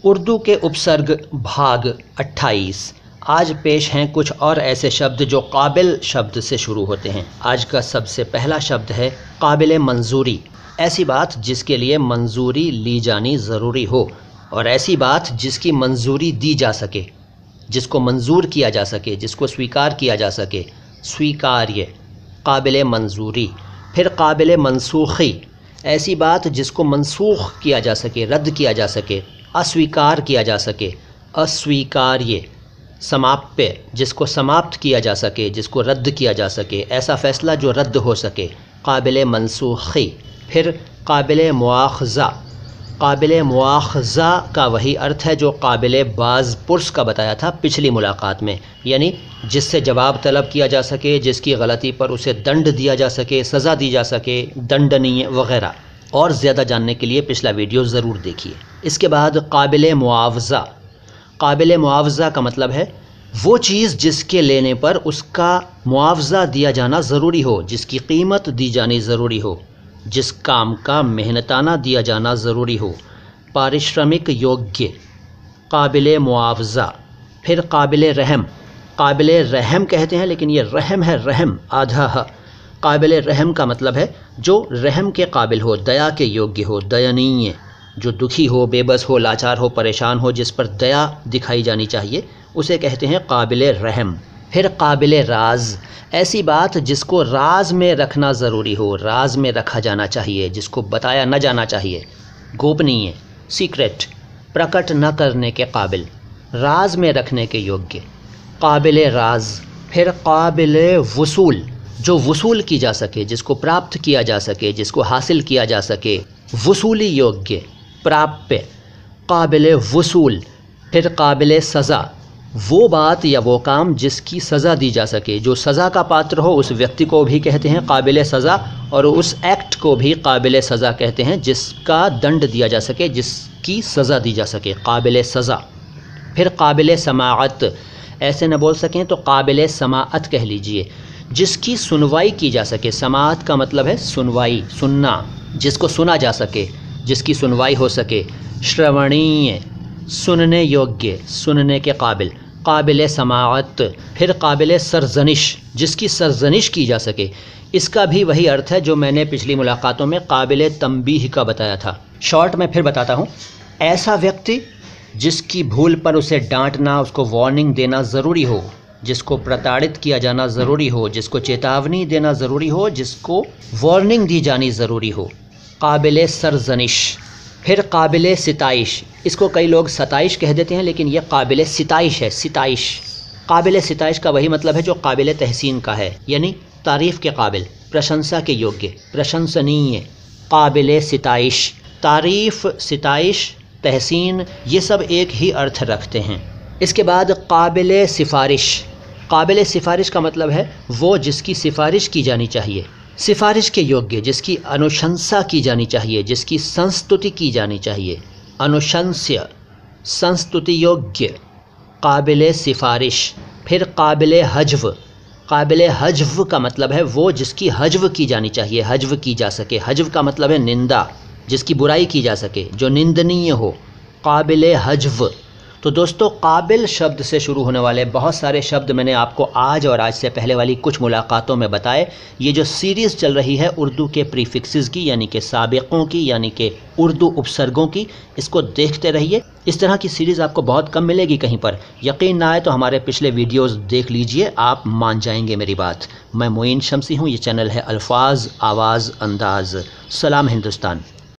उर्दू के उपसर्ग भाग 28। आज पेश हैं कुछ और ऐसे शब्द जो काबिल शब्द से शुरू होते हैं। आज का सबसे पहला शब्द है काबिल मंजूरी। ऐसी बात जिसके लिए मंजूरी ली जानी ज़रूरी हो, और ऐसी बात जिसकी मंजूरी दी जा सके, जिसको मंजूर किया जा सके, जिसको स्वीकार किया जा सके। स्वीकार्य, काबिल मंजूरी। फिर काबिल मनसूखी, ऐसी बात जिसको मनसूख किया जा सके, रद्द किया जा सके, अस्वीकार किया जा सके। अस्वीकार्य। समाप्य, जिसको समाप्त किया जा सके, जिसको रद्द किया जा सके, ऐसा फ़ैसला जो रद्द हो सके। काबिल मनसूखी। फिर काबिल मुआख़ज़ा। काबिल मुआख़ज़ा का वही अर्थ है जो काबिल बाज़ पुर्स का बताया था पिछली मुलाकात में, यानी जिससे जवाब तलब किया जा सके, जिसकी गलती पर उसे दंड दिया जा सके, सज़ा दी जा सके, दंडनीय वग़ैरह। और ज़्यादा जानने के लिए पिछला वीडियो ज़रूर देखिए। इसके बाद काबिल मुआवज़ा। काबिल मुआवज़ा का मतलब है वो चीज़ जिसके लेने पर उसका मुआवज़ा दिया जाना ज़रूरी हो, जिसकी कीमत दी जानी ज़रूरी हो, जिस काम का मेहनताना दिया जाना ज़रूरी हो। पारिश्रमिक योग्य, काबिल मुआवज़ा। फिर काबिल रहम। काबिल रहम कहते हैं लेकिन ये रहम है, रहम आधा ह। काबिल रहम का मतलब है जो रहम के काबिल हो, दया के योग्य हो, दयनीय, जो दुखी हो, बेबस हो, लाचार हो, परेशान हो, जिस पर दया दिखाई जानी चाहिए, उसे कहते हैं काबिल रहम। फिर काबिल राज, ऐसी बात जिसको राज में रखना ज़रूरी हो, राज में रखा जाना चाहिए, जिसको बताया न जाना चाहिए, गोपनीय, सीक्रेट, प्रकट न करने के काबिल, राज में रखने के योग्य। काबिल राज। फिर काबिल वसूल, जो वसूल की जा सके, जिसको प्राप्त किया जा सके, जिसको हासिल किया जा सके, वसूली योग्य, प्राप्य। काबिल वसूल। फिर काबिल सज़ा, वो बात या वो काम जिसकी सज़ा दी जा सके, जो सज़ा का पात्र हो, उस व्यक्ति को भी कहते हैं काबिल सज़ा, और उस एक्ट को भी काबिल सज़ा कहते हैं जिसका दंड दिया जा सके, जिसकी सज़ा दी जा सके, काबिल सज़ा। फिर काबिल समाअत, ऐसे न बोल सकें तो काबिल समाअत कह लीजिए, जिसकी सुनवाई की जा सके। समाअत का मतलब है सुनवाई, सुनना, जिसको सुना जा सके, जिसकी सुनवाई हो सके। श्रवणीय, सुनने योग्य, सुनने के काबिल, काबिल समाअत। फिर काबिल सरजनिश, जिसकी सरजनिश की जा सके। इसका भी वही अर्थ है जो मैंने पिछली मुलाकातों में काबिल तंबीह का बताया था। शॉर्ट में फिर बताता हूँ। ऐसा व्यक्ति जिसकी भूल पर उसे डांटना, उसको वार्निंग देना ज़रूरी हो, जिसको प्रताड़ित किया जाना ज़रूरी हो, जिसको चेतावनी देना ज़रूरी हो, जिसको वार्निंग दी जानी ज़रूरी हो। काबिल सरजनिश। फिर काबिल सिताइश, इसको कई लोग सताइश कह देते हैं लेकिन यह काबिल सिताइश है, सिताइश। काबिल सिताइश का वही मतलब है जो काबिल तहसीन का है, यानी तारीफ़ के काबिल, प्रशंसा के योग्य, प्रशंसनीय। काबिल सिताइश। तारीफ़, सिताइश, तहसीन, ये सब एक ही अर्थ रखते हैं। इसके बाद काबिल सिफारिश। काबिल सिफारिश का मतलब है वो जिसकी सिफारिश की जानी चाहिए, सिफारिश के योग्य, जिसकी अनुशंसा की जानी चाहिए, जिसकी संस्तुति की जानी चाहिए। अनुशंस्य, संस्तुति योग्य, काबिल सिफारिश। फिर काबिल हज्व। काबिल हज्व का मतलब है वो जिसकी हज्व की जानी चाहिए, हज्व की जा सके। हज्व का मतलब है निंदा, जिसकी बुराई की जा सके, जो निंदनीय हो। काबिल हज्व। तो दोस्तों, काबिल शब्द से शुरू होने वाले बहुत सारे शब्द मैंने आपको आज और आज से पहले वाली कुछ मुलाकातों में बताए। ये जो सीरीज़ चल रही है उर्दू के प्रीफिक्सेस की, यानी कि साबिक़ों की, यानी कि उर्दू उपसर्गों की, इसको देखते रहिए। इस तरह की सीरीज़ आपको बहुत कम मिलेगी कहीं पर। यकीन ना आए तो हमारे पिछले वीडियोस देख लीजिए, आप मान जाएंगे मेरी बात। मैं मोइन शम्सी हूँ, ये चैनल है अल्फाज आवाज़ अंदाज़। सलाम हिंदुस्तान।